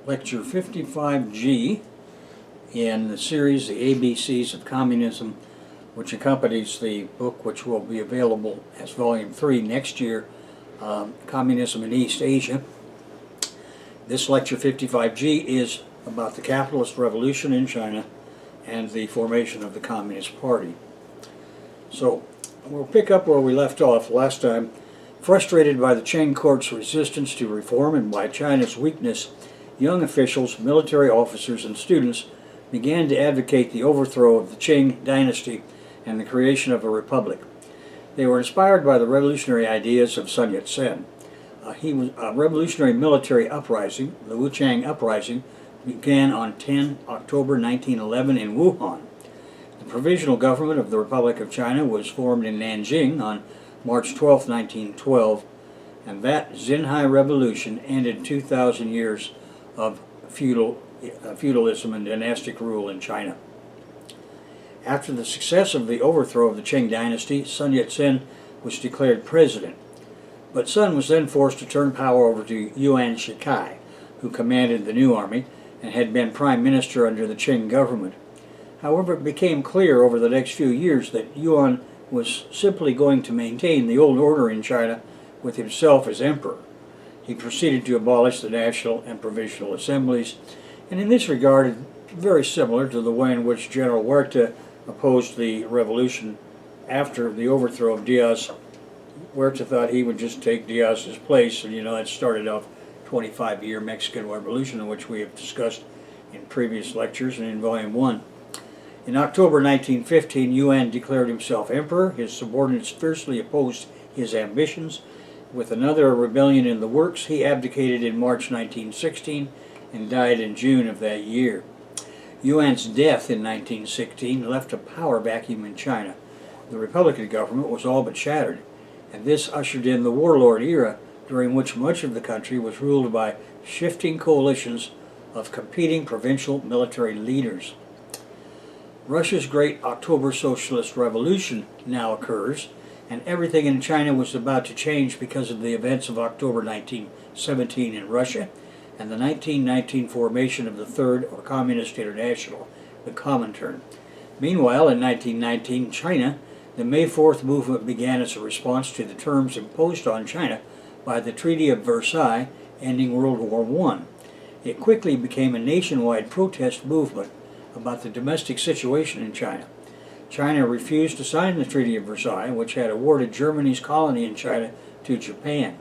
Lecture 55G in the series, The ABCs of Communism, which accompanies the book which will be available as Volume 3 next year, Communism in East Asia. This Lecture 55G is about the capitalist revolution in China and the formation of the Communist Party. So we'll pick up where we left off last time. Frustrated by the Qing court's resistance to reform and by China's weakness, young officials, military officers, and students began to advocate the overthrow of the Qing dynasty and the creation of a republic. They were inspired by the revolutionary ideas of Sun Yat-sen. A revolutionary military uprising, the Wuchang Uprising, began on 10 October 1911 in Wuhan. The Provisional Government of the Republic of China was formed in Nanjing on March 12, 1912, and that Xinhai Revolution ended 2,000 years of feudalism and dynastic rule in China. After the success of the overthrow of the Qing dynasty, Sun Yat-sen was declared president. But Sun was then forced to turn power over to Yuan Shikai, who commanded the new army and had been prime minister under the Qing government. However, it became clear over the next few years that Yuan was simply going to maintain the old order in China with himself as emperor. He proceeded to abolish the national and provisional assemblies, and in this regard, very similar to the way in which General Huerta opposed the revolution after the overthrow of Diaz. Huerta thought he would just take Diaz's place, and it started off 25-year Mexican Revolution, which we have discussed in previous lectures and in Volume 1. In October 1915, Yuan declared himself emperor. His subordinates fiercely opposed his ambitions. With another rebellion in the works, he abdicated in March 1916 and died in June of that year. Yuan's death in 1916 left a power vacuum in China. The Republican government was all but shattered, and this ushered in the warlord era, during which much of the country was ruled by shifting coalitions of competing provincial military leaders. Russia's great October Socialist Revolution now occurs, and everything in China was about to change because of the events of October 1917 in Russia and the 1919 formation of the Third or Communist International, the Comintern. Meanwhile, in 1919 China, the May 4th movement began as a response to the terms imposed on China by the Treaty of Versailles, ending World War I. It quickly became a nationwide protest movement about the domestic situation in China. China refused to sign the Treaty of Versailles, which had awarded Germany's colony in China to Japan.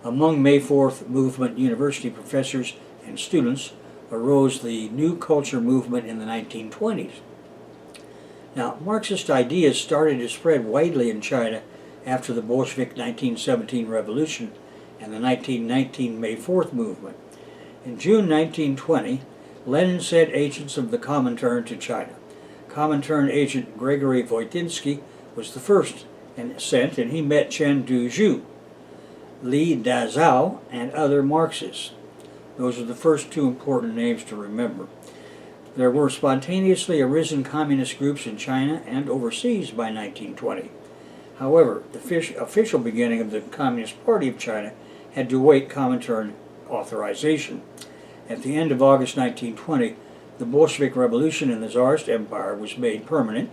Among May 4th movement university professors and students arose the New Culture movement in the 1920s. Now, Marxist ideas started to spread widely in China after the Bolshevik 1917 revolution and the 1919 May 4th movement. In June 1920, Lenin sent agents of the Comintern to China. Comintern agent Gregory Voitinsky was the first sent, and he met Chen Duzhu, Li Dazhao, and other Marxists. Those are the first two important names to remember. There were spontaneously arisen communist groups in China and overseas by 1920. However, the official beginning of the Communist Party of China had to await Comintern authorization. At the end of August 1920, the Bolshevik Revolution in the Tsarist Empire was made permanent.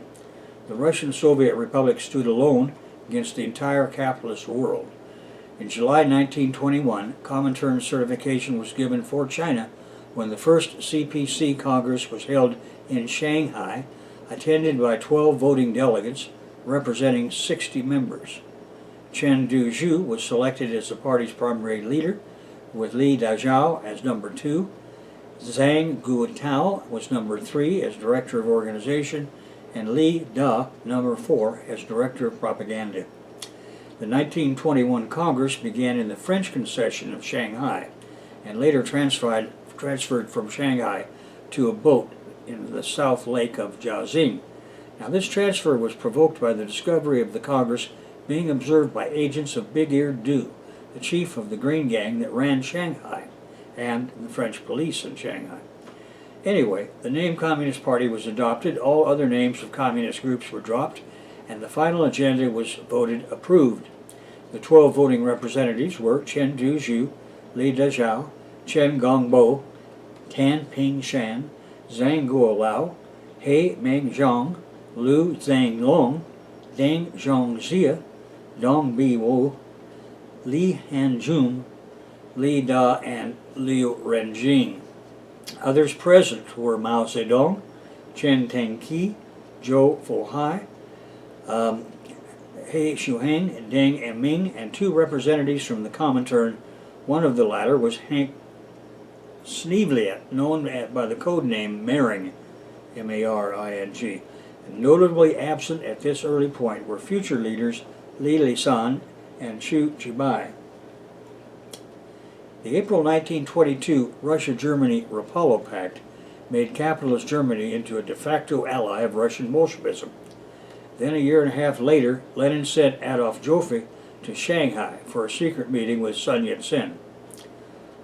The Russian Soviet Republic stood alone against the entire capitalist world. In July 1921, Comintern certification was given for China when the first CPC Congress was held in Shanghai, attended by 12 voting delegates representing 60 members. Chen Duzhu was selected as the party's primary leader, with Li Dazhao as number 2. Zhang Guotao was number 3 as director of organization, and Li Da number 4 as director of propaganda. The 1921 Congress began in the French concession of Shanghai and later transferred from Shanghai to a boat in the South Lake of Jiaxing. Now, this transfer was provoked by the discovery of the Congress being observed by agents of Big-Eared Du, the chief of the Green Gang that ran Shanghai, and the French police in Shanghai. Anyway, the name Communist Party was adopted, all other names of communist groups were dropped, and the final agenda was voted approved. The 12 voting representatives were Chen Duzhu, Li Dazhao, Chen Gongbo, Tan Ping Shan, Zhang Guolao, He Mengzhong, Lu Zhanglong, Deng Zhongxia, Dong Biwo, Li Hanjun, Li Da, and Liu Renjing. Others present were Mao Zedong, Chen Tengqi, Zhou Fuhai, He Shuheng, Deng Eming, and two representatives from the Comintern. One of the latter was Hank Sneevliet, known by the code name Maring, M-A-R-I-N-G. Notably absent at this early point were future leaders Li Lisan and Xu Jibai. The April 1922 Russia-Germany Rapallo Pact made capitalist Germany into a de facto ally of Russian Bolshevism. Then a year and a half later, Lenin sent Adolf Joffe to Shanghai for a secret meeting with Sun Yat-sen.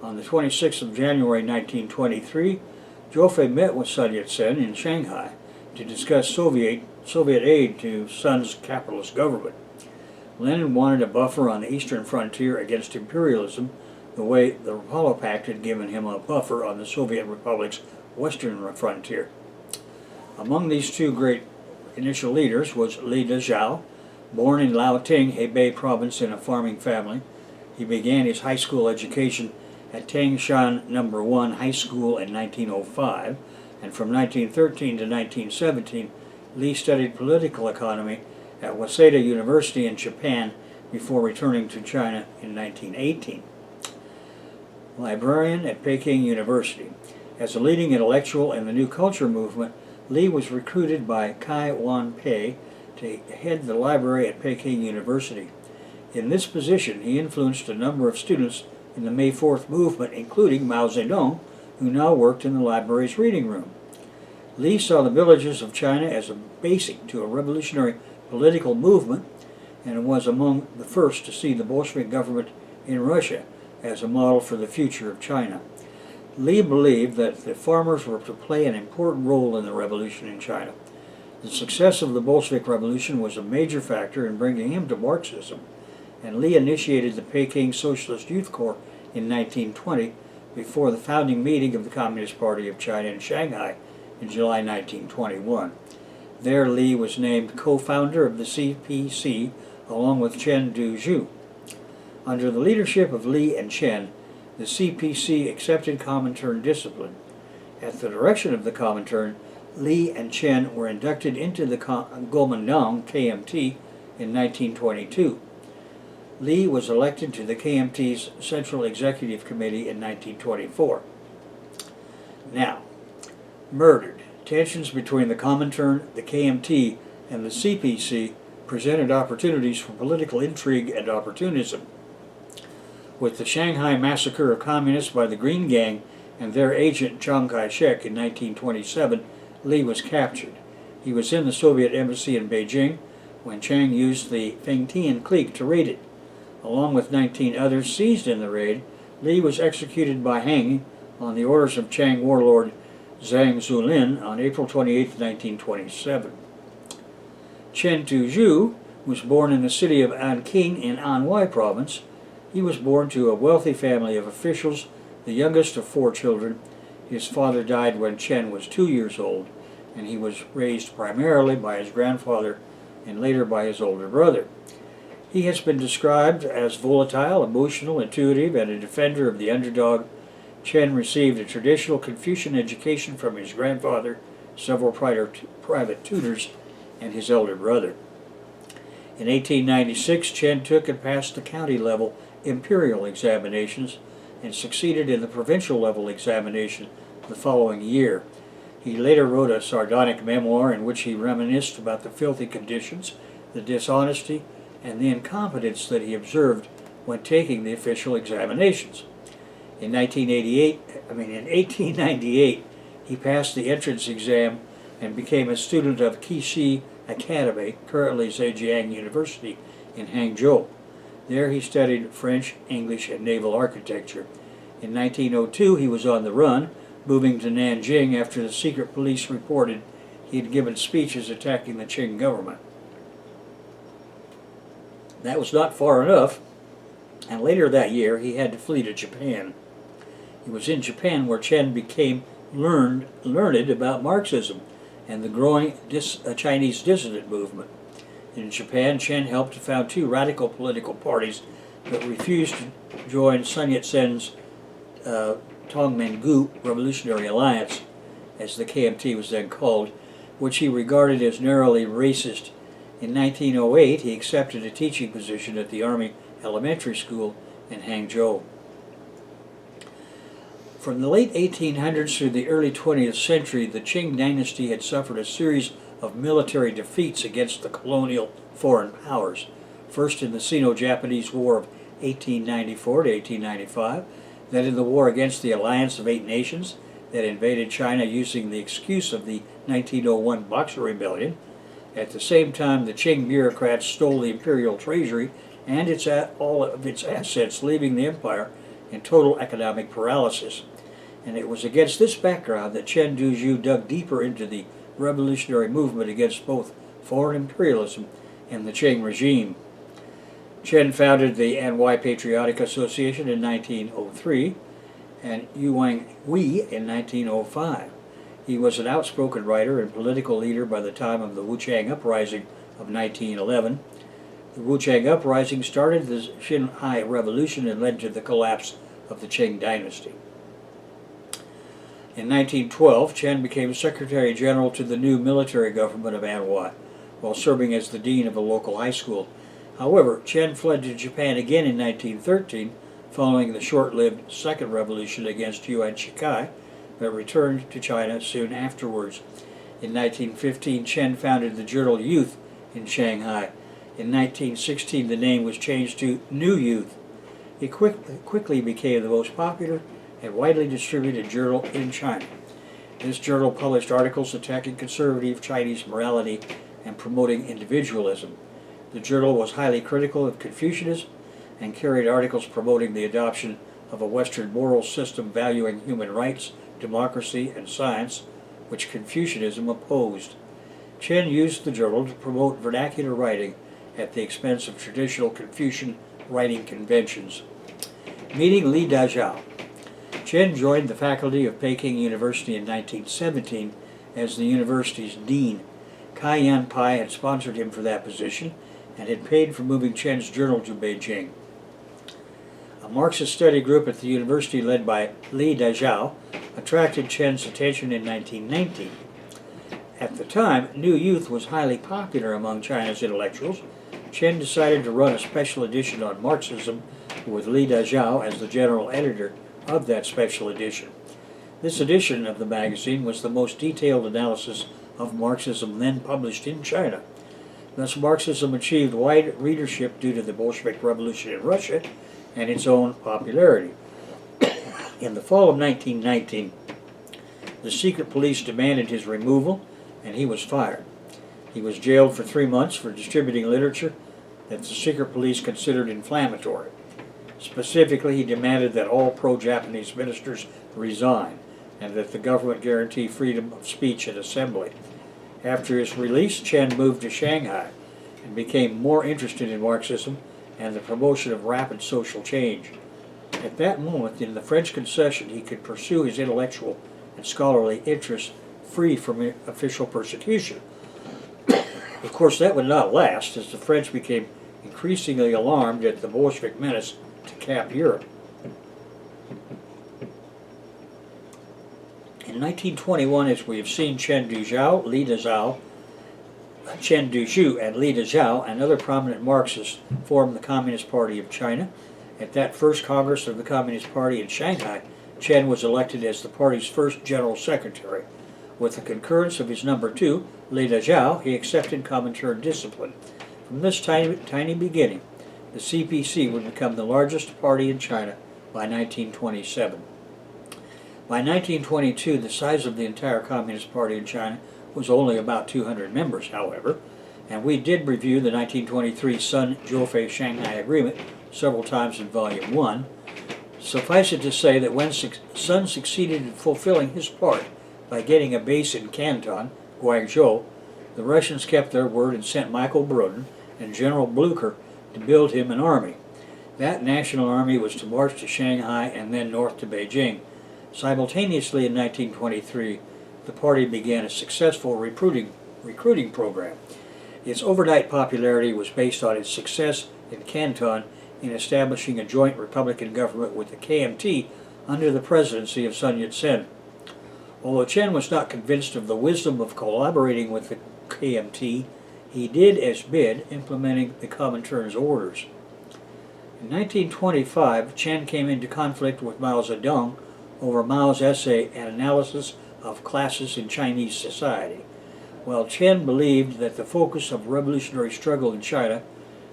On the 26th of January 1923, Joffe met with Sun Yat-sen in Shanghai to discuss Soviet aid to Sun's capitalist government. Lenin wanted a buffer on the eastern frontier against imperialism, the way the Rapallo Pact had given him a buffer on the Soviet Republic's western frontier. Among these two great initial leaders was Li Dezhou, born in Liaoting, Hebei province, in a farming family. He began his high school education at Tangshan No. 1 High School in 1905, and from 1913 to 1917, Li studied political economy at Waseda University in Japan before returning to China in 1918. Librarian at Peking University. As a leading intellectual in the New Culture movement, Li was recruited by Kai Wan-pei to head the library at Peking University. In this position, he influenced a number of students in the May 4th movement, including Mao Zedong, who now worked in the library's reading room. Li saw the villages of China as a basic to a revolutionary political movement and was among the first to see the Bolshevik government in Russia as a model for the future of China. Li believed that the farmers were to play an important role in the revolution in China. The success of the Bolshevik Revolution was a major factor in bringing him to Marxism, and Li initiated the Peking Socialist Youth Corps in 1920 before the founding meeting of the Communist Party of China in Shanghai in July 1921. There, Li was named co-founder of the CPC along with Chen Duzhu. Under the leadership of Li and Chen, the CPC accepted Comintern discipline. At the direction of the Comintern, Li and Chen were inducted into the Kuomintang KMT in 1922. Li was elected to the KMT's Central Executive Committee in 1924. Now, murdered. Tensions between the Comintern, the KMT, and the CPC presented opportunities for political intrigue and opportunism. With the Shanghai massacre of communists by the Green Gang and their agent Chiang Kai-shek in 1927, Li was captured. He was in the Soviet embassy in Beijing when Chiang used the Fengtian clique to raid it. Along with 19 others seized in the raid, Li was executed by hanging on the orders of Chiang warlord Zhang Zuolin on April 28, 1927. Chen Duzhu was born in the city of Anqing in Anhui province. He was born to a wealthy family of officials, the youngest of 4 children. His father died when Chen was 2 years old, and he was raised primarily by his grandfather and later by his older brother. He has been described as volatile, emotional, intuitive, and a defender of the underdog. Chen received a traditional Confucian education from his grandfather, several private tutors, and his elder brother. In 1896, Chen took and passed the county-level imperial examinations and succeeded in the provincial level examination the following year. He later wrote a sardonic memoir in which he reminisced about the filthy conditions, the dishonesty, and the incompetence that he observed when taking the official examinations. In 1898, he passed the entrance exam and became a student of Qixi Academy, currently Zhejiang University, in Hangzhou. There he studied French, English, and naval architecture. In 1902, he was on the run, moving to Nanjing after the secret police reported he had given speeches attacking the Qing government. That was not far enough, and later that year he had to flee to Japan. It was in Japan where Chen became learned about Marxism and the growing Chinese dissident movement. In Japan, Chen helped to found two radical political parties that refused to join Sun Yat-sen's Tongmenggu Revolutionary Alliance, as the KMT was then called, which he regarded as narrowly racist. In 1908, he accepted a teaching position at the Army Elementary School in Hangzhou. From the late 1800s through the early 20th century, the Qing dynasty had suffered a series of military defeats against the colonial foreign powers, first in the Sino-Japanese War of 1894 to 1895, then in the war against the Alliance of Eight Nations that invaded China using the excuse of the 1901 Boxer Rebellion. At the same time, the Qing bureaucrats stole the imperial treasury and all of its assets, leaving the empire in total economic paralysis. And it was against this background that Chen Dujiu dug deeper into the revolutionary movement against both foreign imperialism and the Qing regime. Chen founded the Anhui Patriotic Association in 1903 and Yuan Hui in 1905. He was an outspoken writer and political leader by the time of the Wuchang Uprising of 1911. The Wuchang Uprising started the Xinhai Revolution and led to the collapse of the Qing dynasty. In 1912, Chen became Secretary General to the new military government of Anhui, while serving as the dean of a local high school. However, Chen fled to Japan again in 1913, following the short-lived Second Revolution against Yuan Shikai, but returned to China soon afterwards. In 1915, Chen founded the journal Youth in Shanghai. In 1916, the name was changed to New Youth. It quickly became the most popular and widely distributed journal in China. This journal published articles attacking conservative Chinese morality and promoting individualism. The journal was highly critical of Confucianism and carried articles promoting the adoption of a Western moral system valuing human rights, democracy, and science, which Confucianism opposed. Chen used the journal to promote vernacular writing at the expense of traditional Confucian writing conventions. Meeting Li Dazhao. Chen joined the faculty of Peking University in 1917 as the university's dean. Kai Yan Pai had sponsored him for that position and had paid for moving Chen's journal to Beijing. A Marxist study group at the university led by Li Dazhao attracted Chen's attention in 1919. At the time, New Youth was highly popular among China's intellectuals. Chen decided to run a special edition on Marxism with Li Dazhao as the general editor of that special edition. This edition of the magazine was the most detailed analysis of Marxism then published in China. Thus, Marxism achieved wide readership due to the Bolshevik Revolution in Russia and its own popularity. In the fall of 1919, the secret police demanded his removal, and he was fired. He was jailed for 3 months for distributing literature that the secret police considered inflammatory. Specifically, he demanded that all pro-Japanese ministers resign and that the government guarantee freedom of speech and assembly. After his release, Chen moved to Shanghai and became more interested in Marxism and the promotion of rapid social change. At that moment, in the French concession, he could pursue his intellectual and scholarly interests free from official persecution. Of course, that would not last, as the French became increasingly alarmed at the Bolshevik menace to cap Europe. In 1921, as we have seen, Chen Dujiu and Li Dazhao and other prominent Marxists formed the Communist Party of China. At that first Congress of the Communist Party in Shanghai, Chen was elected as the party's first general secretary. With the concurrence of his number two, Li Dazhao, he accepted Comintern discipline. From this tiny beginning, the CPC would become the largest party in China by 1927. By 1922, the size of the entire Communist Party in China was only about 200 members, however, and we did review the 1923 Sun-Joufei Shanghai Agreement several times in Volume 1. Suffice it to say that when Sun succeeded in fulfilling his part by getting a base in Canton, Guangzhou, the Russians kept their word and sent Michael Brudin and General Blucher to build him an army. That national army was to march to Shanghai and then north to Beijing, Simultaneously in 1923, the party began a successful recruiting program. Its overnight popularity was based on its success in Canton in establishing a joint Republican government with the KMT under the presidency of Sun Yat-sen. Although Chen was not convinced of the wisdom of collaborating with the KMT, he did as bid, implementing the Comintern's orders. In 1925, Chen came into conflict with Mao Zedong over Mao's essay, An Analysis of Classes in Chinese Society. While Chen believed that the focus of revolutionary struggle in China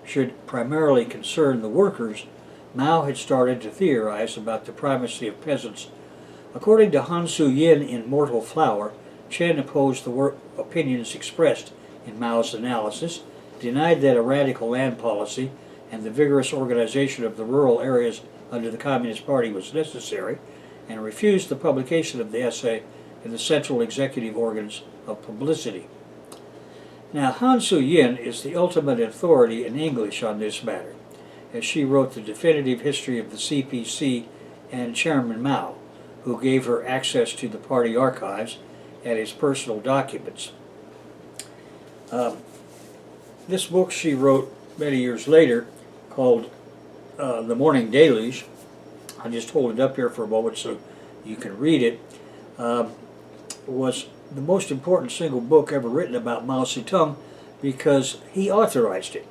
should primarily concern the workers, Mao had started to theorize about the primacy of peasants. According to Han Su-yin in Mortal Flower, Chen opposed the opinions expressed in Mao's analysis, denied that a radical land policy and the vigorous organization of the rural areas under the Communist Party was necessary, and refused the publication of the essay in the central executive organs of publicity. Now, Han Su-yin is the ultimate authority in English on this matter, as she wrote the definitive history of the CPC and Chairman Mao, who gave her access to the party archives and his personal documents. This book she wrote many years later, called The Morning Deluge. I'll just hold it up here for a moment so you can read it. Was the most important single book ever written about Mao Zedong because he authorized it.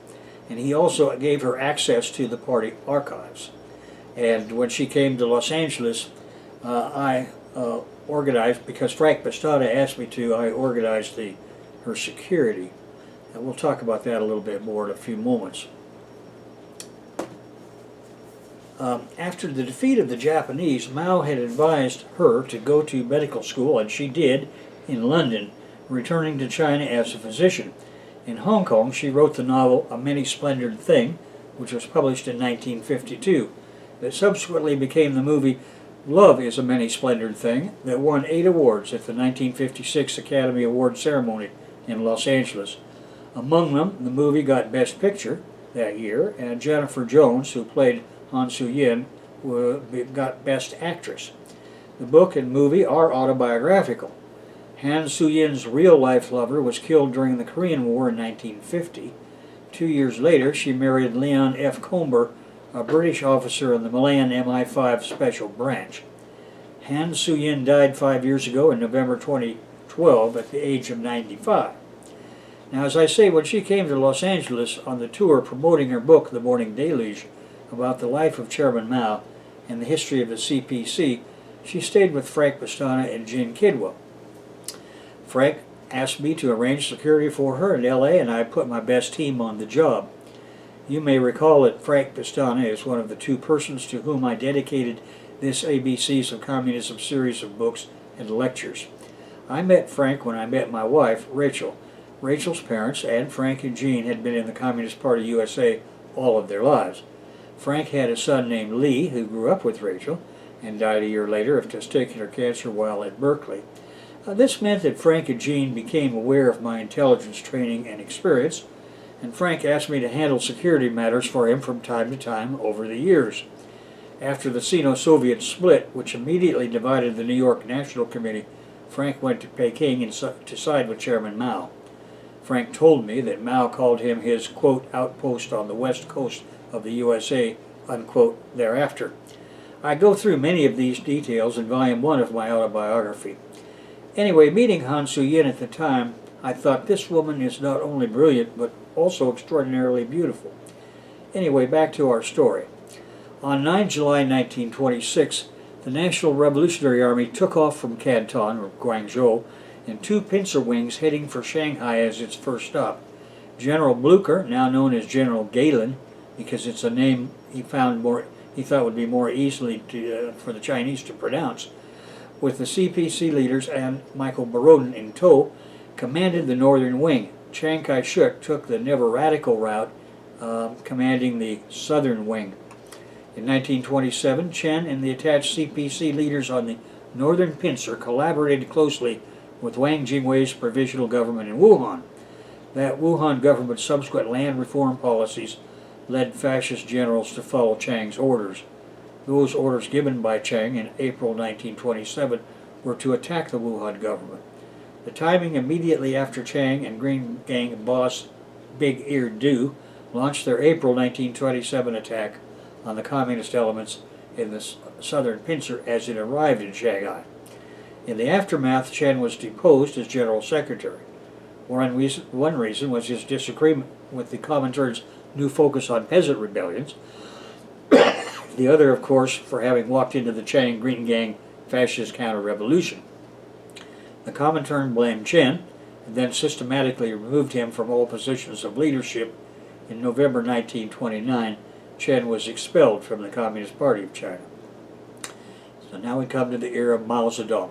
And he also gave her access to the party archives. And when she came to Los Angeles, I organized, because Frank Pastana asked me to, I organized her security. And we'll talk about that a little bit more in a few moments. After the defeat of the Japanese, Mao had advised her to go to medical school, and she did, in London, returning to China as a physician. In Hong Kong, she wrote the novel A Many-Splendored Thing, which was published in 1952. That subsequently became the movie Love is a Many-Splendored Thing, that won 8 awards at the 1956 Academy Award ceremony in Los Angeles. Among them, the movie got Best Picture that year, and Jennifer Jones, who played Han Su-yin, got Best Actress. The book and movie are autobiographical. Han Su-yin's real-life lover was killed during the Korean War in 1950. 2 years later, she married Leon F. Comber, a British officer in the Malayan MI5 Special Branch. Han Su-yin died 5 years ago in November 2012 at the age of 95. Now, as I say, when she came to Los Angeles on the tour promoting her book, The Morning Deluge, about the life of Chairman Mao and the history of the CPC, she stayed with Frank Pastana and Jean Kidwell. Frank asked me to arrange security for her in LA, and I put my best team on the job. You may recall that Frank Pastana is one of the 2 persons to whom I dedicated this ABCs of Communism series of books and lectures. I met Frank when I met my wife, Rachel. Rachel's parents and Frank and Jean had been in the Communist Party USA all of their lives. Frank had a son named Lee who grew up with Rachel and died a year later of testicular cancer while at Berkeley. This meant that Frank and Jean became aware of my intelligence training and experience, and Frank asked me to handle security matters for him from time to time over the years. After the Sino-Soviet split, which immediately divided the New York National Committee, Frank went to Peking to side with Chairman Mao. Frank told me that Mao called him his, quote, outpost on the west coast of the USA, unquote, thereafter. I go through many of these details in Volume 1 of my autobiography. Anyway, meeting Han Su-yin at the time, I thought this woman is not only brilliant, but also extraordinarily beautiful. Anyway, back to our story. On 9 July 1926, the National Revolutionary Army took off from Canton, or Guangzhou, in 2 pincer wings heading for Shanghai as its first stop. General Blücher, now known as General Galen, because it's a name he thought would be more easily for the Chinese to pronounce, with the CPC leaders and Michael Borodin in tow, commanded the northern wing. Chiang Kai-shek took the never radical route, commanding the southern wing. In 1927, Chen and the attached CPC leaders on the northern pincer collaborated closely with Wang Jingwei's provisional government in Wuhan. That Wuhan government's subsequent land reform policies led fascist generals to follow Chiang's orders. Those orders given by Chiang in April 1927 were to attack the Wuhan government. The timing immediately after Chiang and Green Gang boss Big Ear Du launched their April 1927 attack on the communist elements in the southern pincer as it arrived in Shanghai. In the aftermath, Chen was deposed as general secretary. One reason was his disagreement with the Comintern's new focus on peasant rebellions. The other, of course, for having walked into the Chiang Green Gang fascist counter-revolution. The Comintern blamed Chen and then systematically removed him from all positions of leadership. In November 1929, Chen was expelled from the Communist Party of China. So now we come to the era of Mao Zedong.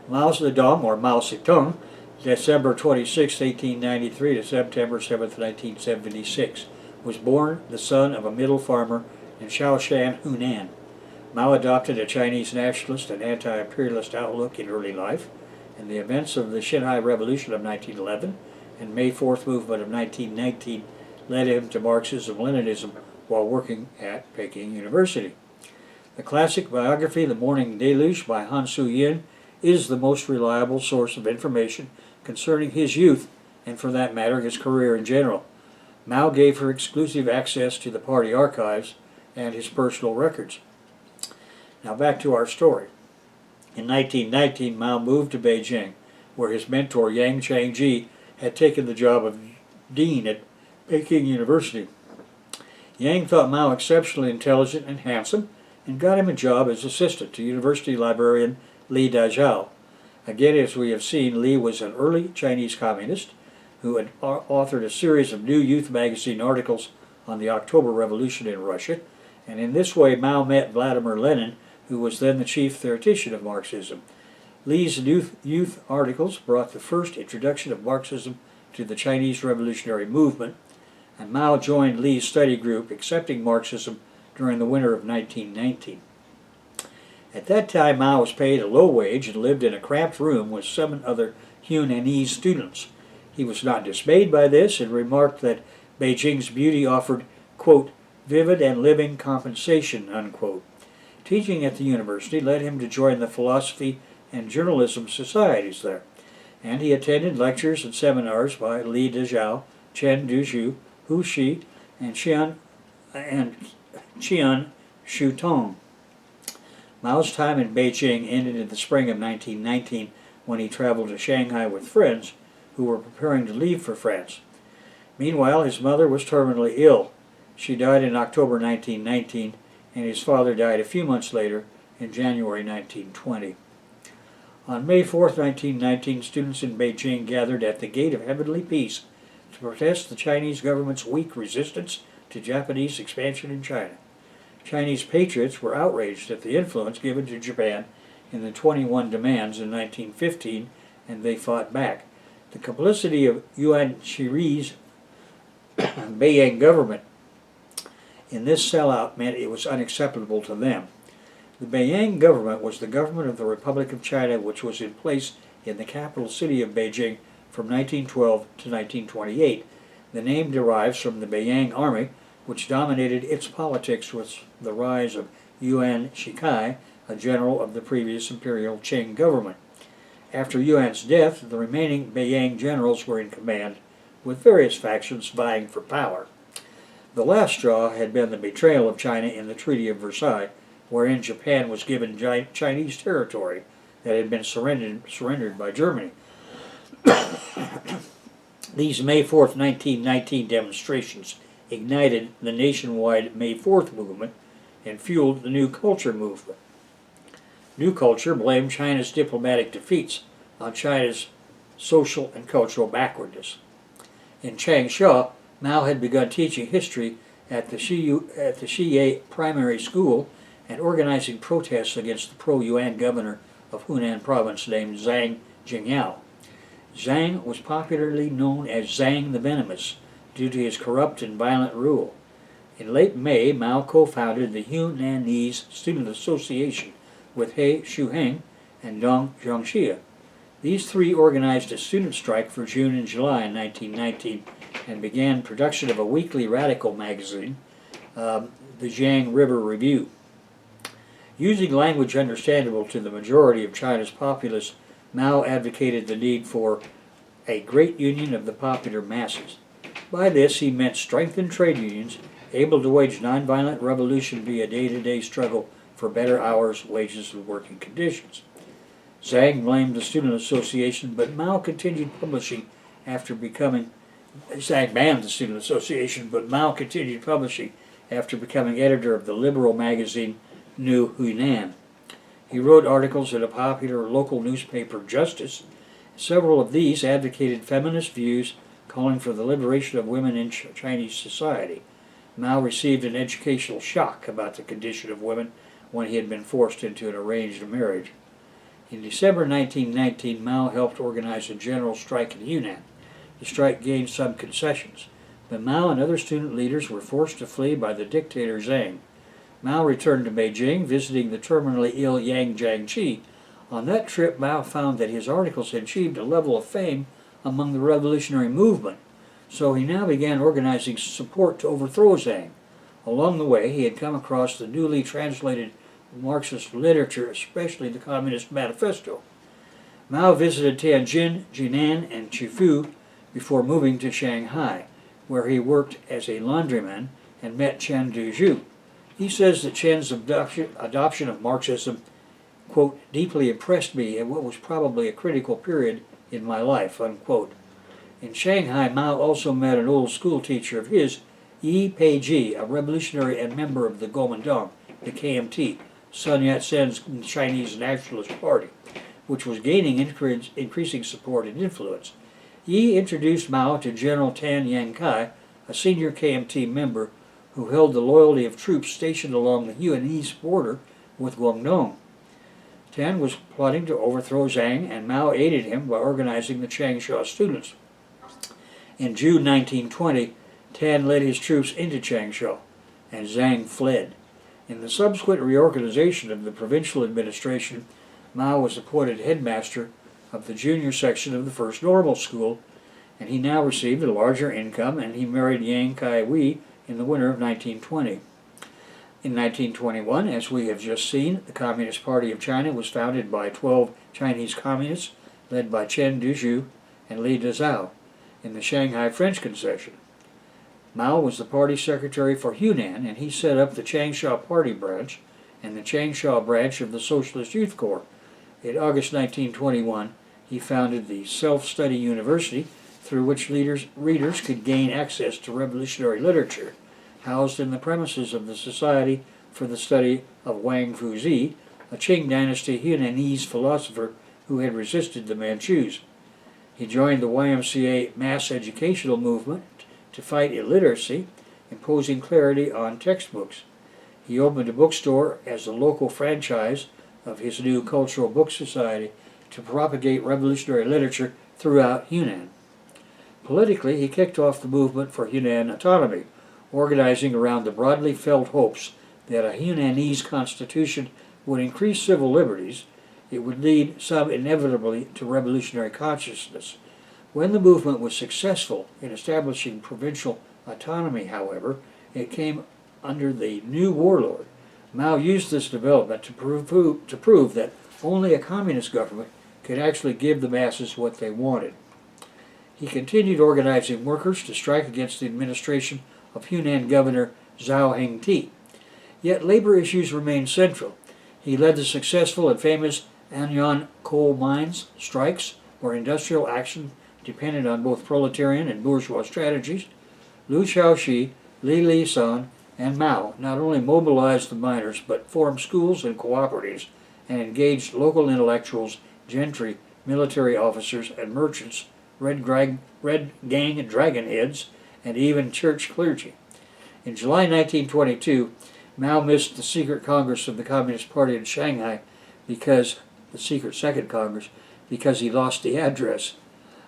Mao Zedong, or Mao Zedong, December 26, 1893 to September 7, 1976, was born the son of a middle farmer in Shaoshan, Hunan. Mao adopted a Chinese nationalist and anti-imperialist outlook in early life, and the events of the Xinhai Revolution of 1911 and May 4th movement of 1919 led him to Marxism-Leninism while working at Peking University. The classic biography, The Morning Deluge by Han Su-yin, is the most reliable source of information concerning his youth, and for that matter, his career in general. Mao gave her exclusive access to the party archives and his personal records. Now back to our story. In 1919, Mao moved to Beijing, where his mentor Yang Changji had taken the job of dean at Peking University. Yang thought Mao exceptionally intelligent and handsome, and got him a job as assistant to university librarian Li Dazhao. Again, as we have seen, Li was an early Chinese communist who had authored a series of new youth magazine articles on the October Revolution in Russia, and in this way Mao met Vladimir Lenin, who was then the chief theoretician of Marxism. Li's youth articles brought the first introduction of Marxism to the Chinese revolutionary movement, and Mao joined Li's study group accepting Marxism during the winter of 1919. At that time, Mao was paid a low wage and lived in a cramped room with 7 other Hunanese students. He was not dismayed by this and remarked that Beijing's beauty offered, quote, vivid and living compensation, unquote. Teaching at the university led him to join the philosophy and journalism societies there, and he attended lectures and seminars by Li Dezhao, Chen Duzhu, Hu Shi, and Qian Shutong. Mao's time in Beijing ended in the spring of 1919 when he traveled to Shanghai with friends who were preparing to leave for France. Meanwhile, his mother was terminally ill. She died in October 1919, and his father died a few months later in January 1920. On May 4, 1919, students in Beijing gathered at the Gate of Heavenly Peace to protest the Chinese government's weak resistance to Japanese expansion in China. Chinese patriots were outraged at the influence given to Japan in the 21 demands in 1915, and they fought back. The complicity of Yuan Shi's Beiyang government in this sellout meant it was unacceptable to them. The Beiyang government was the government of the Republic of China, which was in place in the capital city of Beijing from 1912 to 1928. The name derives from the Beiyang army, which dominated its politics with the rise of Yuan Shikai, a general of the previous imperial Qing government. After Yuan's death, the remaining Beiyang generals were in command, with various factions vying for power. The last straw had been the betrayal of China in the Treaty of Versailles, wherein Japan was given Chinese territory that had been surrendered by Germany. These May 4, 1919 demonstrations ignited the nationwide May 4th movement and fueled the New Culture movement. New Culture blamed China's diplomatic defeats on China's social and cultural backwardness. In Changsha, Mao had begun teaching history at the Shiye Primary School and organizing protests against the pro-Yuan governor of Hunan province named Zhang Jingyao. Zhang was popularly known as Zhang the Venomous due to his corrupt and violent rule. In late May, Mao co-founded the Hunanese Student Association with He Shuheng and Dong Zhongxia. These three organized a student strike for June and July in 1919 and began production of a weekly radical magazine, the Jiang River Review. Using language understandable to the majority of China's populace, Mao advocated the need for a great union of the popular masses. By this, he meant strengthened trade unions, able to wage nonviolent revolution via day-to-day struggle for better hours, wages, and working conditions. Zhang blamed the student association, but Mao continued publishing after becoming Zhang banned the student association, but Mao continued publishing after becoming editor of the liberal magazine New Hunan. He wrote articles in a popular local newspaper, Justice. Several of these advocated feminist views, calling for the liberation of women in Chinese society. Mao received an educational shock about the condition of women when he had been forced into an arranged marriage. In December 1919, Mao helped organize a general strike in Yunnan. The strike gained some concessions, but Mao and other student leaders were forced to flee by the dictator Zhang. Mao returned to Beijing, visiting the terminally ill Yang Jiangqi. On that trip, Mao found that his articles had achieved a level of fame among the revolutionary movement, so he now began organizing support to overthrow Zhang. Along the way, he had come across the newly translated Marxist literature, especially the Communist Manifesto. Mao visited Tianjin, Jinan, and Chifu before moving to Shanghai, where he worked as a laundryman and met Chen Duzhu. He says that Chen's adoption of Marxism, quote, deeply impressed me at what was probably a critical period in my life, unquote. In Shanghai, Mao also met an old school teacher of his, Yi Peiji, a revolutionary and member of the Kuomintang, the KMT, Sun Yat-sen's Chinese Nationalist Party, which was gaining increasing support and influence. Yi introduced Mao to General Tan Yankai, a senior KMT member who held the loyalty of troops stationed along the Huanese border with Guangdong. Tan was plotting to overthrow Zhang, and Mao aided him by organizing the Changsha students. In June 1920, Tan led his troops into Changsha, and Zhang fled. In the subsequent reorganization of the provincial administration, Mao was appointed headmaster of the junior section of the First Normal School, and he now received a larger income, and he married Yang Kai-wei in the winter of 1920. In 1921, as we have just seen, the Communist Party of China was founded by 12 Chinese communists led by Chen Duzhu and Li Dezhou in the Shanghai French Concession. Mao was the party secretary for Hunan, and he set up the Changsha Party branch and the Changsha branch of the Socialist Youth Corps. In August 1921, he founded the Self-Study University, through which readers could gain access to revolutionary literature, housed in the premises of the Society for the Study of Wang Fuzi, a Qing dynasty Hunanese philosopher who had resisted the Manchus. He joined the YMCA mass educational movement to fight illiteracy, imposing clarity on textbooks. He opened a bookstore as a local franchise of his new Cultural Book Society to propagate revolutionary literature throughout Hunan. Politically, he kicked off the movement for Hunan autonomy, organizing around the broadly felt hopes that a Hunanese constitution would increase civil liberties. It would lead some inevitably to revolutionary consciousness. When the movement was successful in establishing provincial autonomy, however, it came under the new warlord. Mao used this development to prove that only a communist government could actually give the masses what they wanted. He continued organizing workers to strike against the administration of Hunan Governor Zhao Hengti. Yet labor issues remained central. He led the successful and famous Anyang coal mines strikes, where industrial action depended on both proletarian and bourgeois strategies. Liu Shaoxi, Li Lisan, and Mao not only mobilized the miners, but formed schools and cooperatives and engaged local intellectuals, gentry, military officers, and merchants, Red Gang and Dragon Heads, and even church clergy. In July 1922, Mao missed the secret Congress of the Communist Party in Shanghai the secret Second Congress, because he lost the address.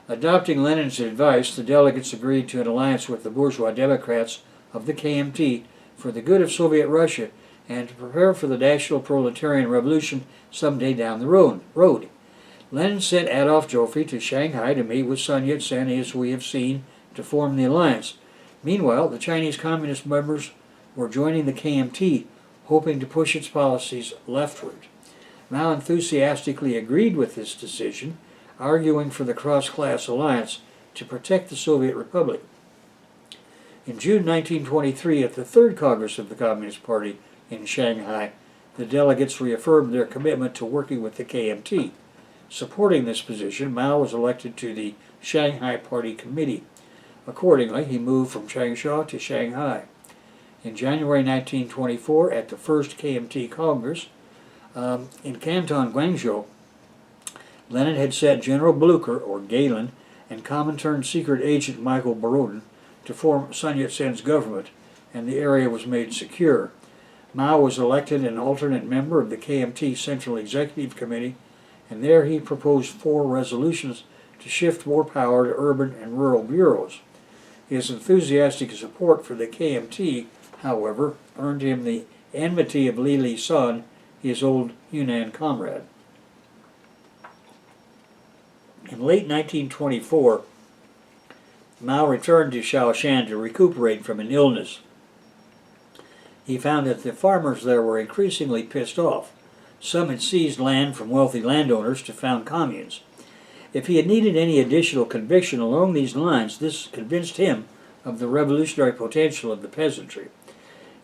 Adopting Lenin's advice, the delegates agreed to an alliance with the bourgeois Democrats of the KMT for the good of Soviet Russia and to prepare for the national proletarian revolution someday down the road. Lenin sent Adolf Joffre to Shanghai to meet with Sun Yat-sen, as we have seen, to form the alliance. Meanwhile, the Chinese Communist members were joining the KMT, hoping to push its policies leftward. Mao enthusiastically agreed with this decision, arguing for the cross-class alliance to protect the Soviet Republic. In June 1923, at the Third Congress of the Communist Party in Shanghai, the delegates reaffirmed their commitment to working with the KMT. Supporting this position, Mao was elected to the Shanghai Party Committee. Accordingly, he moved from Changsha to Shanghai. In January 1924, at the first KMT Congress in Canton, Guangzhou, Lenin had sent General Blucher, or Galen, and Comintern secret agent Michael Borodin to form Sun Yat-sen's government, and the area was made secure. Mao was elected an alternate member of the KMT Central Executive Committee, and there he proposed 4 resolutions to shift more power to urban and rural bureaus. His enthusiastic support for the KMT, however, earned him the enmity of Li San, his old Yunnan comrade. In late 1924, Mao returned to Shaoshan to recuperate from an illness. He found that the farmers there were increasingly pissed off. Some had seized land from wealthy landowners to found communes. If he had needed any additional conviction along these lines, this convinced him of the revolutionary potential of the peasantry.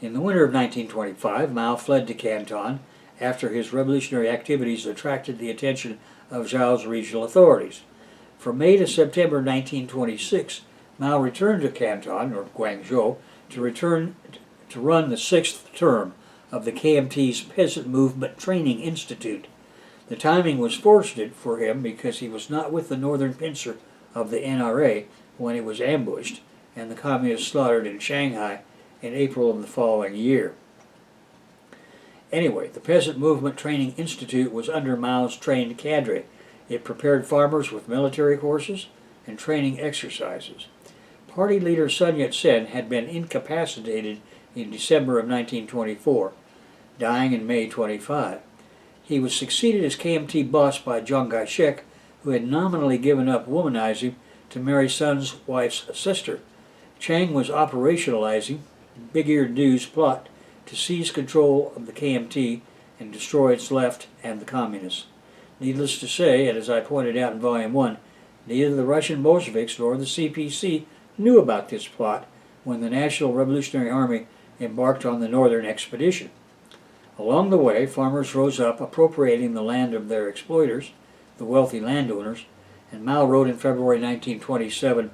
In the winter of 1925, Mao fled to Canton after his revolutionary activities attracted the attention of Zhao's regional authorities. From May to September 1926, Mao returned to Canton, or Guangzhou, to run the 6th term of the KMT's Peasant Movement Training Institute. The timing was fortunate for him because he was not with the northern pincer of the NRA when it was ambushed and the communists slaughtered in Shanghai in April of the following year. Anyway, the Peasant Movement Training Institute was under Mao's trained cadre. It prepared farmers with military courses and training exercises. Party leader Sun Yat-sen had been incapacitated in December of 1924, dying in May 25. He was succeeded as KMT boss by Chiang Kai-shek, who had nominally given up womanizing to marry Sun's wife's sister. Chiang was operationalizing Big-Eared Du's plot to seize control of the KMT and destroy its left and the communists. Needless to say, and as I pointed out in Volume 1, neither the Russian Bolsheviks nor the CPC knew about this plot when the National Revolutionary Army embarked on the northern expedition. Along the way, farmers rose up, appropriating the land of their exploiters, the wealthy landowners, and Mao wrote in February 1927,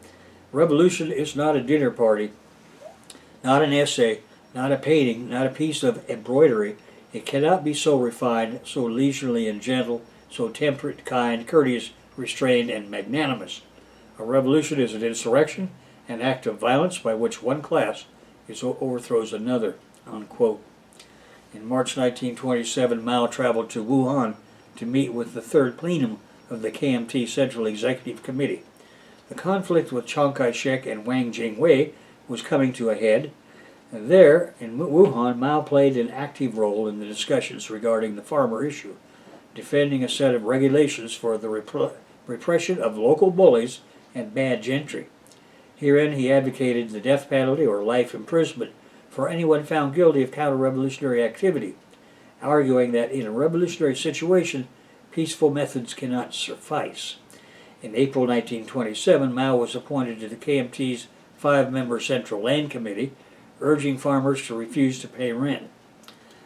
"Revolution is not a dinner party, not an essay, not a painting, not a piece of embroidery. It cannot be so refined, so leisurely and gentle, so temperate, kind, courteous, restrained, and magnanimous. A revolution is an insurrection, an act of violence by which one class overthrows another," unquote. In March 1927, Mao traveled to Wuhan to meet with the third plenum of the KMT Central Executive Committee. The conflict with Chiang Kai-shek and Wang Jingwei was coming to a head. There, in Wuhan, Mao played an active role in the discussions regarding the farmer issue, defending a set of regulations for the repression of local bullies and bad gentry. Herein he advocated the death penalty or life imprisonment for anyone found guilty of counter-revolutionary activity, arguing that in a revolutionary situation, peaceful methods cannot suffice. In April 1927, Mao was appointed to the KMT's 5-member Central Land Committee, urging farmers to refuse to pay rent.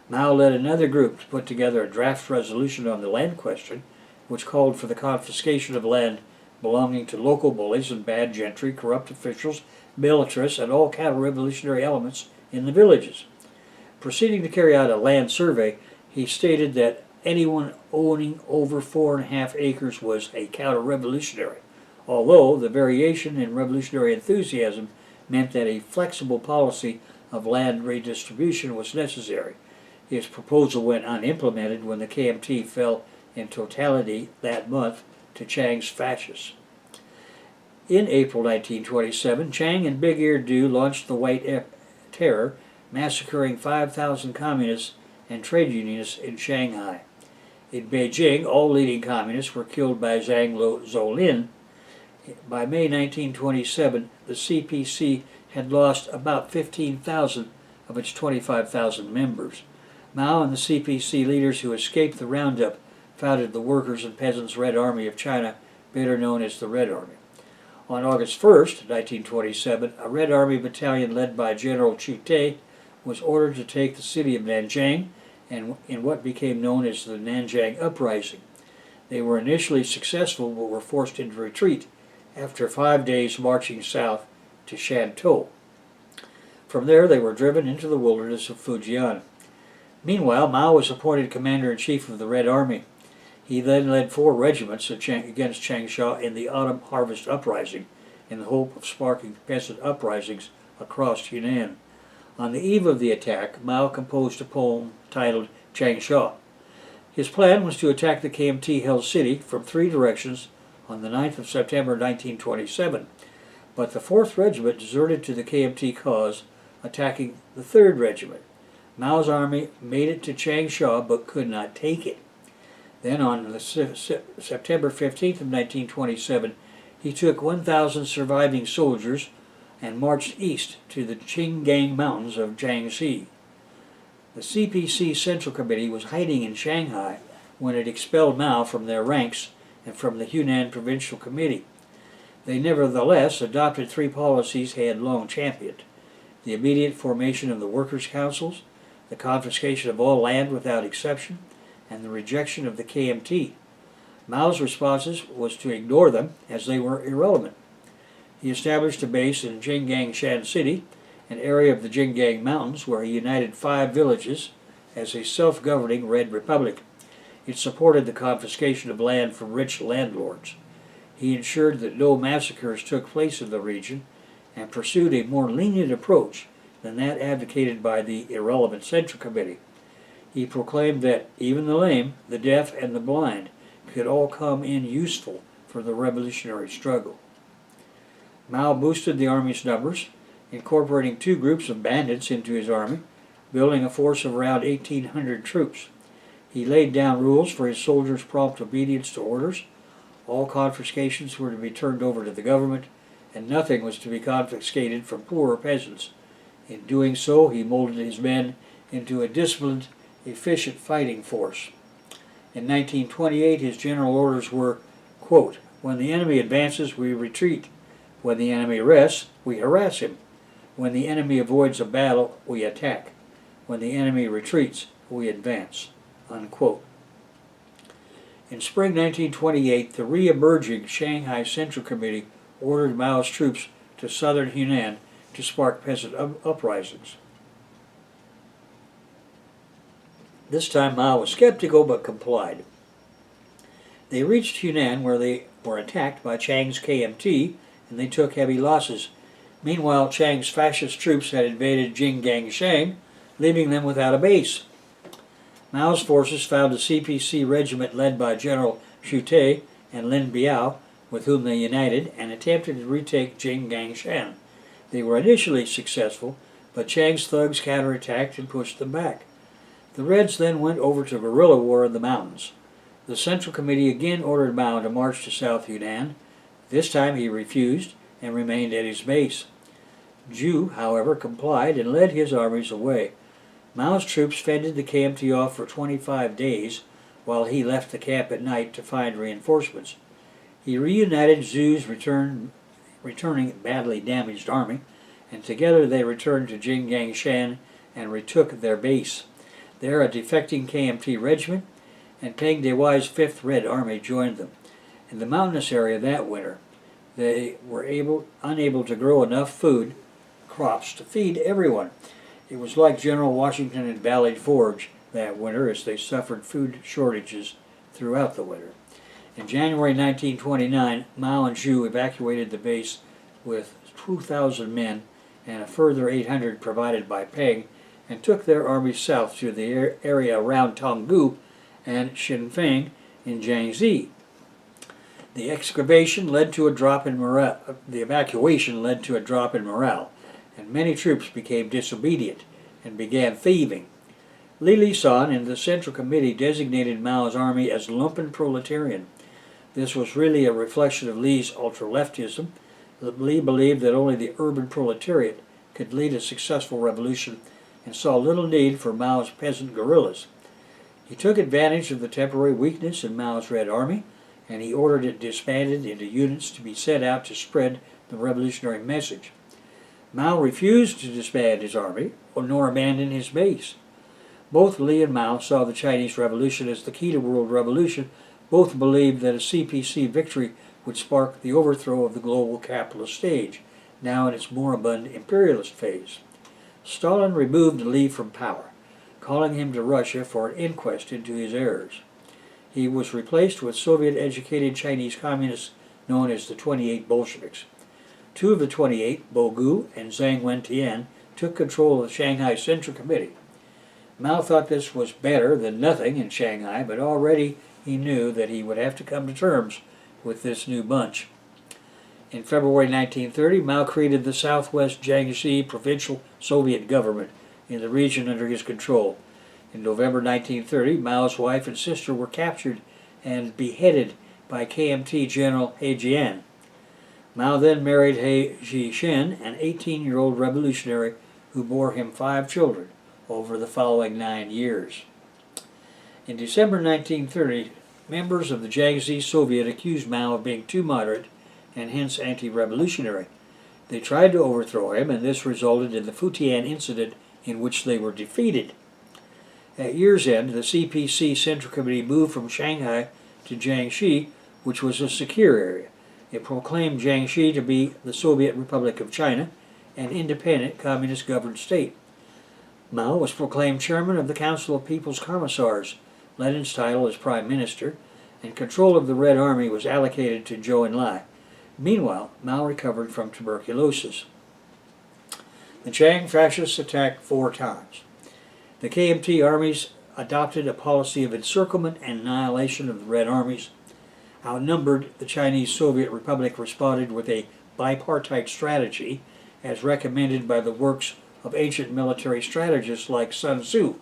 Mao led another group to put together a draft resolution on the land question, which called for the confiscation of land belonging to local bullies and bad gentry, corrupt officials, militarists, and all counter-revolutionary elements in the villages. Proceeding to carry out a land survey, he stated that anyone owning over 4.5 acres was a counter-revolutionary, although the variation in revolutionary enthusiasm meant that a flexible policy of land redistribution was necessary. His proposal went unimplemented when the KMT fell in totality that month to Chiang's fascists. In April 1927, Chiang and Big-Eared Du launched the White Terror, massacring 5,000 communists and trade unionists in Shanghai. In Beijing, all leading communists were killed by Zhang Zolin. By May 1927, the CPC had lost about 15,000 of its 25,000 members. Mao and the CPC leaders who escaped the roundup founded the Workers' and Peasants' Red Army of China, better known as the Red Army. On August 1st, 1927, a Red Army battalion led by General Chu Te was ordered to take the city of Nanjing and in what became known as the Nanjing Uprising. They were initially successful but were forced into retreat after 5 days marching south to Shantou. From there they were driven into the wilderness of Fujian. Meanwhile, Mao was appointed commander-in-chief of the Red Army. He then led 4 regiments against Changsha in the autumn harvest uprising in the hope of sparking peasant uprisings across Yunnan. On the eve of the attack, Mao composed a poem titled Changsha. His plan was to attack the KMT-held city from 3 directions on the 9th of September 1927, but the 4th Regiment deserted to the KMT cause, attacking the 3rd Regiment. Mao's army made it to Changsha but could not take it. Then on September 15th of 1927, he took 1,000 surviving soldiers and marched east to the Qinggang Mountains of Jiangxi. The CPC Central Committee was hiding in Shanghai when it expelled Mao from their ranks and from the Hunan Provincial Committee. They nevertheless adopted 3 policies he had long championed: the immediate formation of the workers' councils, the confiscation of all land without exception, and the rejection of the KMT. Mao's responses was to ignore them as they were irrelevant. He established a base in Jinggang City, an area of the Jinggang Mountains where he united 5 villages as a self-governing Red Republic. It supported the confiscation of land from rich landlords. He ensured that no massacres took place in the region and pursued a more lenient approach than that advocated by the irrelevant Central Committee. He proclaimed that even the lame, the deaf, and the blind could all come in useful for the revolutionary struggle. Mao boosted the army's numbers, incorporating 2 groups of bandits into his army, building a force of around 1,800 troops. He laid down rules for his soldiers' prompt obedience to orders. All confiscations were to be turned over to the government, and nothing was to be confiscated from poorer peasants. In doing so, he molded his men into a disciplined, efficient fighting force. In 1928, his general orders were, quote, "When the enemy advances, we retreat. When the enemy rests, we harass him. When the enemy avoids a battle, we attack. When the enemy retreats, we advance." Unquote. In spring 1928, the re-emerging Shanghai Central Committee ordered Mao's troops to southern Hunan to spark peasant uprisings. This time Mao was skeptical but complied. They reached Hunan where they were attacked by Chiang's KMT and they took heavy losses. Meanwhile, Chiang's fascist troops had invaded Jinggangshan, leaving them without a base. Mao's forces found a CPC regiment led by General Chu Te and Lin Biao, with whom they united and attempted to retake Jinggangshan. They were initially successful, but Chiang's thugs counterattacked and pushed them back. The Reds then went over to guerrilla war in the mountains. The Central Committee again ordered Mao to march to South Hunan. This time he refused and remained at his base. Zhu, however, complied and led his armies away. Mao's troops fended the KMT off for 25 days while he left the camp at night to find reinforcements. He reunited Zhu's returning badly damaged army, and together they returned to Jinggangshan and retook their base. There a defecting KMT regiment and Peng Dewai's 5th Red Army joined them. In the mountainous area that winter, they were unable to grow enough food crops to feed everyone. It was like General Washington and Valley Forge that winter as they suffered food shortages throughout the winter. In January 1929, Mao and Zhu evacuated the base with 2,000 men and a further 800 provided by Peng and took their army south to the area around Tonggu and Xinfeng in Jiangxi. The evacuation led to a drop in morale, and many troops became disobedient and began thieving. Li Lisan and the Central Committee designated Mao's army as lumpen proletarian. This was really a reflection of Li's ultra-leftism. Li believed that only the urban proletariat could lead a successful revolution and saw little need for Mao's peasant guerrillas. He took advantage of the temporary weakness in Mao's Red Army, and he ordered it disbanded into units to be sent out to spread the revolutionary message. Mao refused to disband his army nor abandon his base. Both Li and Mao saw the Chinese Revolution as the key to world revolution. Both believed that a CPC victory would spark the overthrow of the global capitalist stage, now in its moribund imperialist phase. Stalin removed Li from power, calling him to Russia for an inquest into his errors. He was replaced with Soviet-educated Chinese communists known as the 28 Bolsheviks. Two of the 28, Bo Gu and Zhang Wentian, took control of the Shanghai Central Committee. Mao thought this was better than nothing in Shanghai, but already he knew that he would have to come to terms with this new bunch. In February 1930, Mao created the Southwest Jiangxi Provincial Soviet Government in the region under his control. In November 1930, Mao's wife and sister were captured and beheaded by KMT General He Jian. Mao then married He Zhishen, an 18-year-old revolutionary who bore him 5 children over the following 9 years. In December 1930, members of the Jiangxi Soviet accused Mao of being too moderate and hence anti-revolutionary. They tried to overthrow him, and this resulted in the Futian incident in which they were defeated. At year's end, the CPC Central Committee moved from Shanghai to Jiangxi, which was a secure area. It proclaimed Jiangxi to be the Soviet Republic of China, an independent communist-governed state. Mao was proclaimed chairman of the Council of People's Commissars. Lenin's title as prime minister, and control of the Red Army was allocated to Zhou Enlai. Meanwhile, Mao recovered from tuberculosis. The Chiang fascists attacked 4 times. The KMT armies adopted a policy of encirclement and annihilation of the Red armies. Outnumbered, the Chinese Soviet Republic responded with a bipartite strategy as recommended by the works of ancient military strategists like Sun Tzu.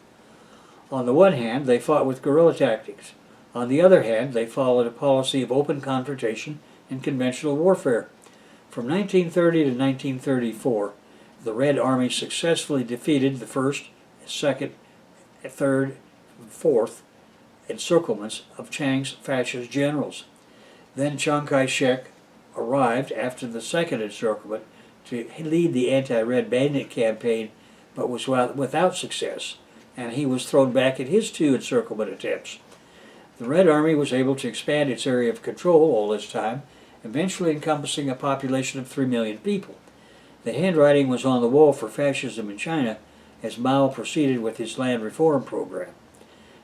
On the one hand, they fought with guerrilla tactics. On the other hand, they followed a policy of open confrontation and conventional warfare. From 1930 to 1934, the Red Army successfully defeated the 1st, 2nd, 3rd, 4th encirclements of Chiang's fascist generals. Then Chiang Kai-shek arrived after the 2nd encirclement to lead the anti-Red Bandit campaign, but was without success, and he was thrown back at his 2 encirclement attempts. The Red Army was able to expand its area of control all this time, eventually encompassing a population of 3 million people. The handwriting was on the wall for fascism in China as Mao proceeded with his land reform program.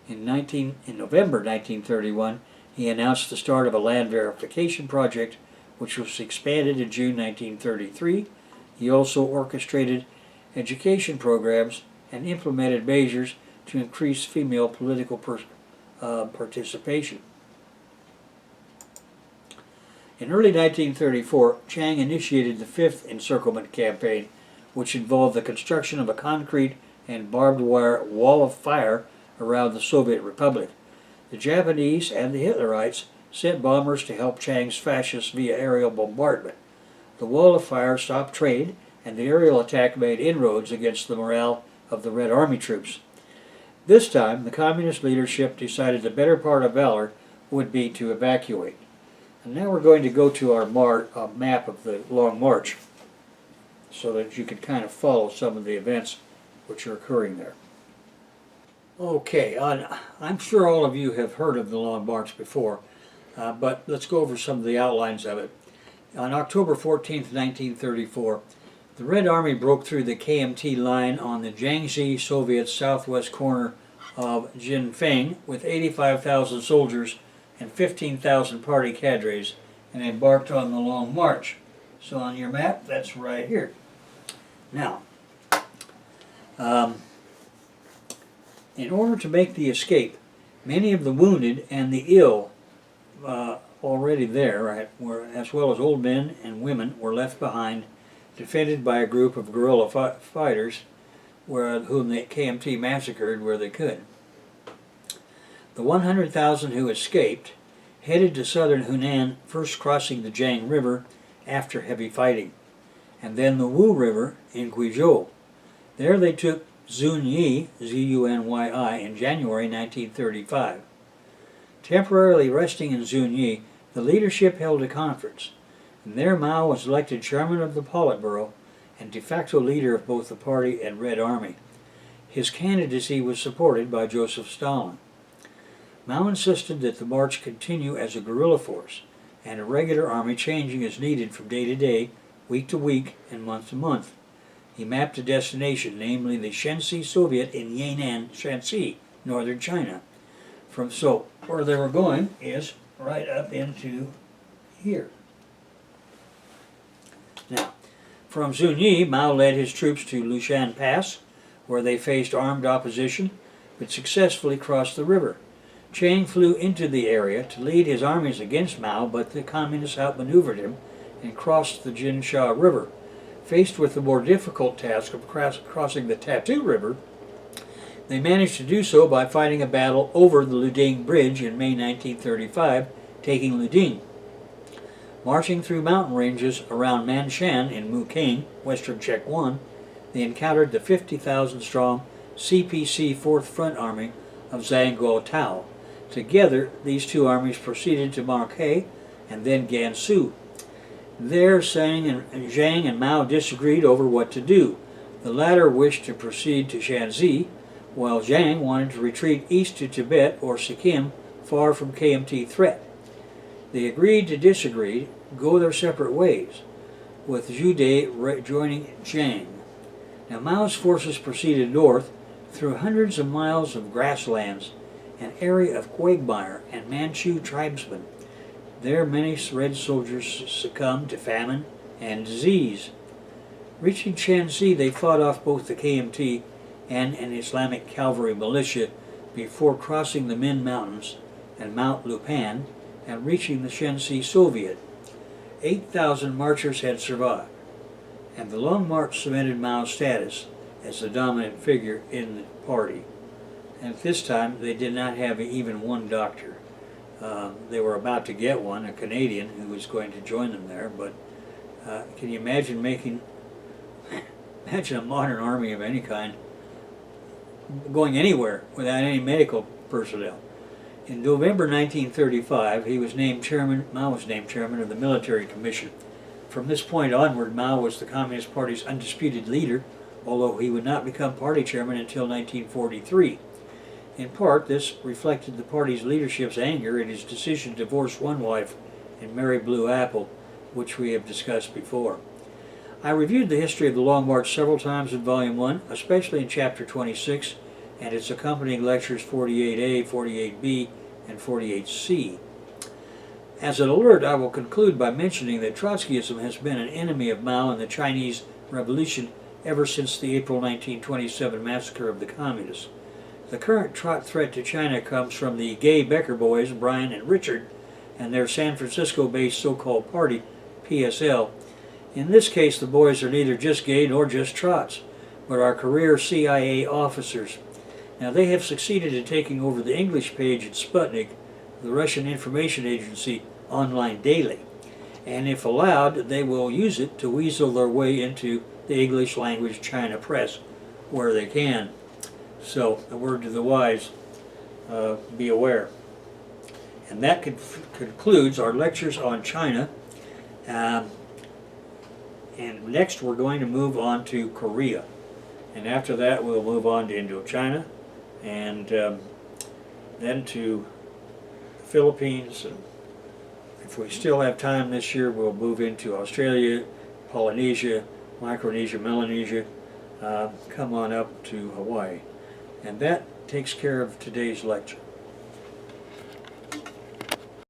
In November 1931, he announced the start of a land verification project, which was expanded in June 1933. He also orchestrated education programs and implemented measures to increase female political participation. In early 1934, Chiang initiated the 5th encirclement campaign, which involved the construction of a concrete and barbed wire wall of fire around the Soviet Republic. The Japanese and the Hitlerites sent bombers to help Chiang's fascists via aerial bombardment. The wall of fire stopped trade, and the aerial attack made inroads against the morale of the Red Army troops. This time, the communist leadership decided the better part of valor would be to evacuate. And now we're going to go to our map of the Long March so that you can kind of follow some of the events which are occurring there. Okay, I'm sure all of you have heard of the Long March before, but let's go over some of the outlines of it. On October 14th, 1934, the Red Army broke through the KMT line on the Jiangxi Soviet southwest corner of Jinfeng with 85,000 soldiers and 15,000 party cadres and embarked on the Long March. So on your map, that's right here. Now, in order to make the escape, many of the wounded and the ill already there, right, as well as old men and women, were left behind, defended by a group of guerrilla fighters whom the KMT massacred where they could. The 100,000 who escaped headed to southern Hunan, first crossing the Jiang River after heavy fighting, and then the Wu River in Guizhou. There they took Zunyi, Z-U-N-Y-I, in January 1935. Temporarily resting in Zunyi, the leadership held a conference, and there Mao was elected chairman of the Politburo and de facto leader of both the party and Red Army. His candidacy was supported by Joseph Stalin. Mao insisted that the march continue as a guerrilla force, and a regular army changing as needed from day to day, week to week, and month to month. He mapped a destination, namely the Shanxi Soviet in Yan'an, Shanxi, northern China. So where they were going is right up into here. Now, from Zunyi, Mao led his troops to Lushan Pass, where they faced armed opposition, but successfully crossed the river. Chiang flew into the area to lead his armies against Mao, but the communists outmaneuvered him and crossed the Jinsha River. Faced with the more difficult task of crossing the Tatu River, they managed to do so by fighting a battle over the Luding Bridge in May 1935, taking Luding. Marching through mountain ranges around Manshan in Muking, western Chekwan, they encountered the 50,000-strong CPC 4th Front Army of Zhang Guotao. Together, these two armies proceeded to Marquet and then Gansu. There, Zhang and Mao disagreed over what to do. The latter wished to proceed to Shanxi, while Zhang wanted to retreat east to Tibet or Sikkim, far from KMT threat. They agreed to disagree, go their separate ways, with Zhu De joining Zhang. Now Mao's forces proceeded north through hundreds of miles of grasslands, an area of quagmire and Manchu tribesmen. There many Red soldiers succumbed to famine and disease. Reaching Shanxi, they fought off both the KMT and an Islamic cavalry militia before crossing the Min Mountains and Mount Lupan and reaching the Shanxi Soviet. 8,000 marchers had survived, and the Long March cemented Mao's status as the dominant figure in the party. And at this time, they did not have even one doctor. They were about to get one, a Canadian, who was going to join them there, but can you imagine imagine a modern army of any kind going anywhere without any medical personnel? In November 1935, Mao was named chairman of the Military Commission. From this point onward, Mao was the Communist Party's undisputed leader, although he would not become party chairman until 1943. In part, this reflected the party's leadership's anger at his decision to divorce one wife and marry Blue Apple, which we have discussed before. I reviewed the history of the Long March several times in Volume 1, especially in Chapter 26, and its accompanying lectures 48A, 48B, and 48C. As an alert, I will conclude by mentioning that Trotskyism has been an enemy of Mao and the Chinese Revolution ever since the April 1927 massacre of the Communists. The current threat to China comes from the gay Becker boys, Brian and Richard, and their San Francisco-based so-called party, PSL. In this case, the boys are neither just gay nor just Trots, but are career CIA officers. Now, they have succeeded in taking over the English page at Sputnik, the Russian information agency, online daily. And if allowed, they will use it to weasel their way into the English language China press where they can. So, a word to the wise, be aware. And that concludes our lectures on China. And next we're going to move on to Korea. And after that we'll move on to Indochina, and then to the Philippines. And if we still have time this year, we'll move into Australia, Polynesia, Micronesia, Melanesia, come on up to Hawaii. And that takes care of today's lecture.